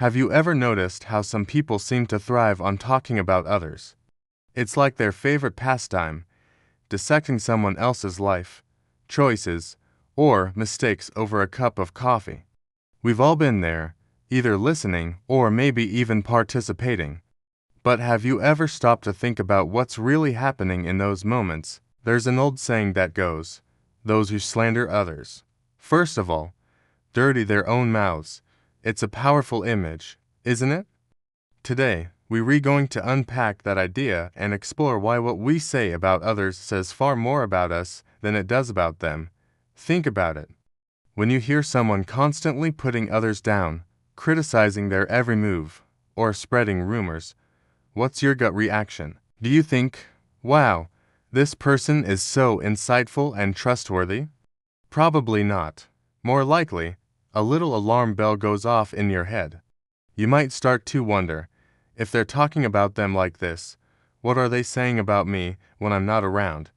Have you ever noticed how some people seem to thrive on talking about others? It's like their favorite pastime, dissecting someone else's life, choices, or mistakes over a cup of coffee. We've all been there, either listening or maybe even participating. But have you ever stopped to think about what's really happening in those moments? There's an old saying that goes, "Those who slander others, first of all, dirty their own mouths." It's a powerful image, isn't it? Today, we're going to unpack that idea and explore why what we say about others says far more about us than it does about them. Think about it. When you hear someone constantly putting others down, criticizing their every move, or spreading rumors, what's your gut reaction? Do you think, wow, this person is so insightful and trustworthy? Probably not. More likely, a little alarm bell goes off in your head. You might start to wonder, if they're talking about them like this, what are they saying about me when I'm not around?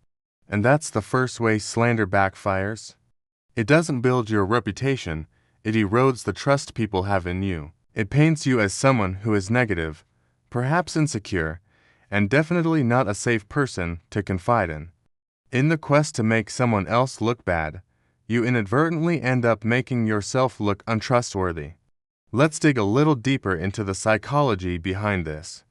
And that's the first way slander backfires. It doesn't build your reputation, it erodes the trust people have in you. It paints you as someone who is negative, perhaps insecure, and definitely not a safe person to confide in. In the quest to make someone else look bad, you inadvertently end up making yourself look untrustworthy. Let's dig a little deeper into the psychology behind this.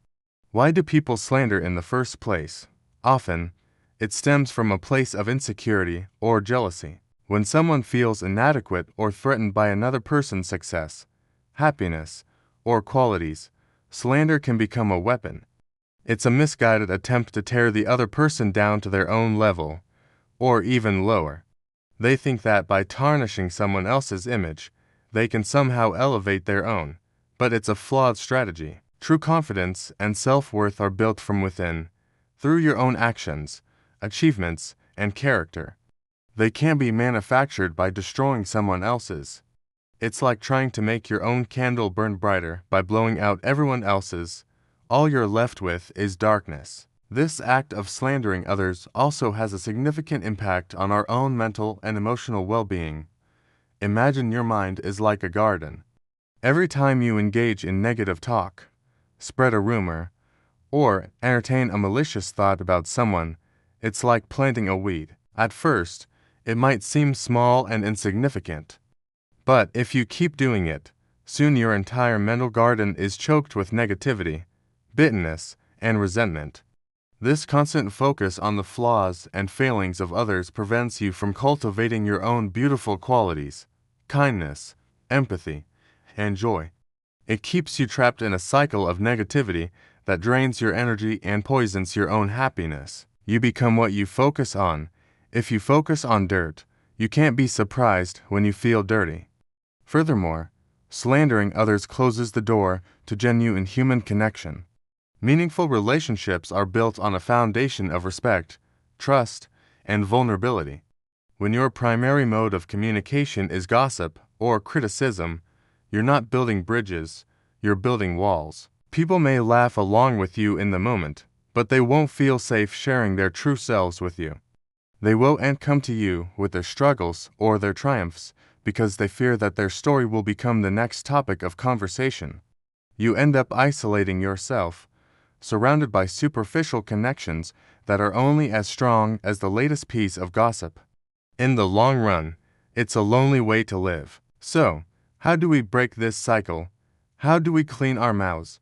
Why do people slander in the first place? Often, it stems from a place of insecurity or jealousy. When someone feels inadequate or threatened by another person's success, happiness, or qualities, slander can become a weapon. It's a misguided attempt to tear the other person down to their own level, or even lower. They think that by tarnishing someone else's image, they can somehow elevate their own, but it's a flawed strategy. True confidence and self-worth are built from within, through your own actions, achievements, and character. They can't be manufactured by destroying someone else's. It's like trying to make your own candle burn brighter by blowing out everyone else's. All you're left with is darkness. This act of slandering others also has a significant impact on our own mental and emotional well-being. Imagine your mind is like a garden. Every time you engage in negative talk, spread a rumor, or entertain a malicious thought about someone, it's like planting a weed. At first, it might seem small and insignificant. But if you keep doing it, soon your entire mental garden is choked with negativity, bitterness, and resentment. This constant focus on the flaws and failings of others prevents you from cultivating your own beautiful qualities, kindness, empathy, and joy. It keeps you trapped in a cycle of negativity that drains your energy and poisons your own happiness. You become what you focus on. If you focus on dirt, you can't be surprised when you feel dirty. Furthermore, slandering others closes the door to genuine human connection. Meaningful relationships are built on a foundation of respect, trust, and vulnerability. When your primary mode of communication is gossip or criticism, you're not building bridges, you're building walls. People may laugh along with you in the moment, but they won't feel safe sharing their true selves with you. They won't come to you with their struggles or their triumphs because they fear that their story will become the next topic of conversation. You end up isolating yourself, surrounded by superficial connections that are only as strong as the latest piece of gossip. In the long run, it's a lonely way to live. So, how do we break this cycle? How do we clean our mouths,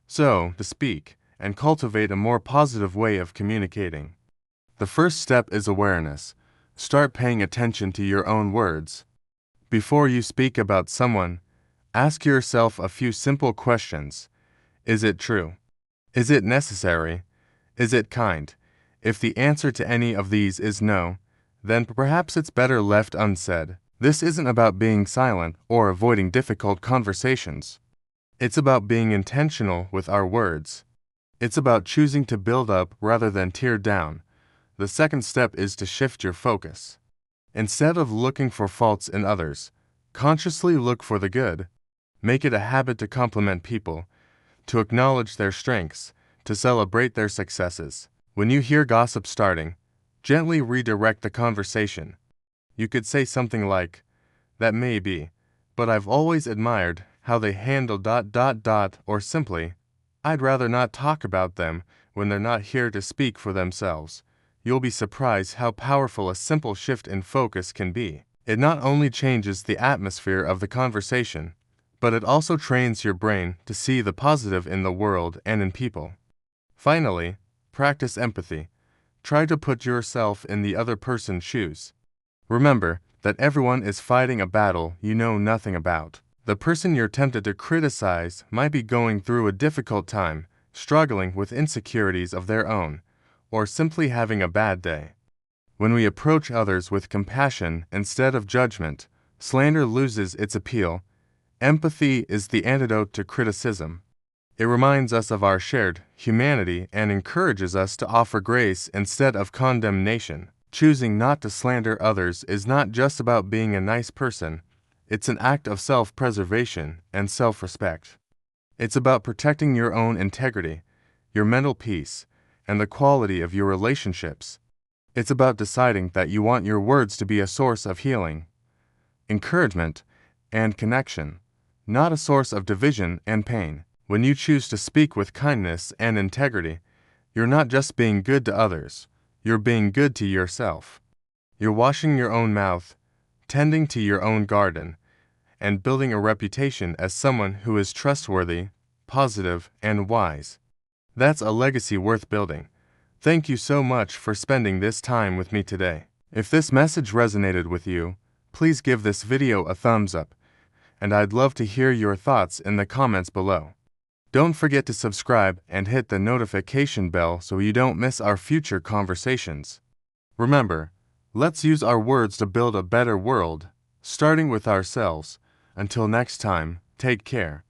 so to speak, and cultivate a more positive way of communicating? The first step is awareness. Start paying attention to your own words. Before you speak about someone, ask yourself a few simple questions. Is it true? Is it necessary? Is it kind? If the answer to any of these is no, then perhaps it's better left unsaid. This isn't about being silent or avoiding difficult conversations. It's about being intentional with our words. It's about choosing to build up rather than tear down. The second step is to shift your focus. Instead of looking for faults in others, consciously look for the good. Make it a habit to compliment people, to acknowledge their strengths, to celebrate their successes. When you hear gossip starting, gently redirect the conversation. You could say something like, "That may be, but I've always admired how they handle ... or simply, I'd rather not talk about them when they're not here to speak for themselves. You'll be surprised how powerful a simple shift in focus can be. It not only changes the atmosphere of the conversation, but it also trains your brain to see the positive in the world and in people. Finally, practice empathy. Try to put yourself in the other person's shoes. Remember that everyone is fighting a battle you know nothing about. The person you're tempted to criticize might be going through a difficult time, struggling with insecurities of their own, or simply having a bad day. When we approach others with compassion instead of judgment, slander loses its appeal. Empathy is the antidote to criticism. It reminds us of our shared humanity and encourages us to offer grace instead of condemnation. Choosing not to slander others is not just about being a nice person. It's an act of self-preservation and self-respect. It's about protecting your own integrity, your mental peace, and the quality of your relationships. It's about deciding that you want your words to be a source of healing, encouragement, and connection, not a source of division and pain. When you choose to speak with kindness and integrity, you're not just being good to others, you're being good to yourself. You're washing your own mouth, tending to your own garden, and building a reputation as someone who is trustworthy, positive, and wise. That's a legacy worth building. Thank you so much for spending this time with me today. If this message resonated with you, please give this video a thumbs up, and I'd love to hear your thoughts in the comments below. Don't forget to subscribe and hit the notification bell so you don't miss our future conversations. Remember, let's use our words to build a better world, starting with ourselves. Until next time, take care.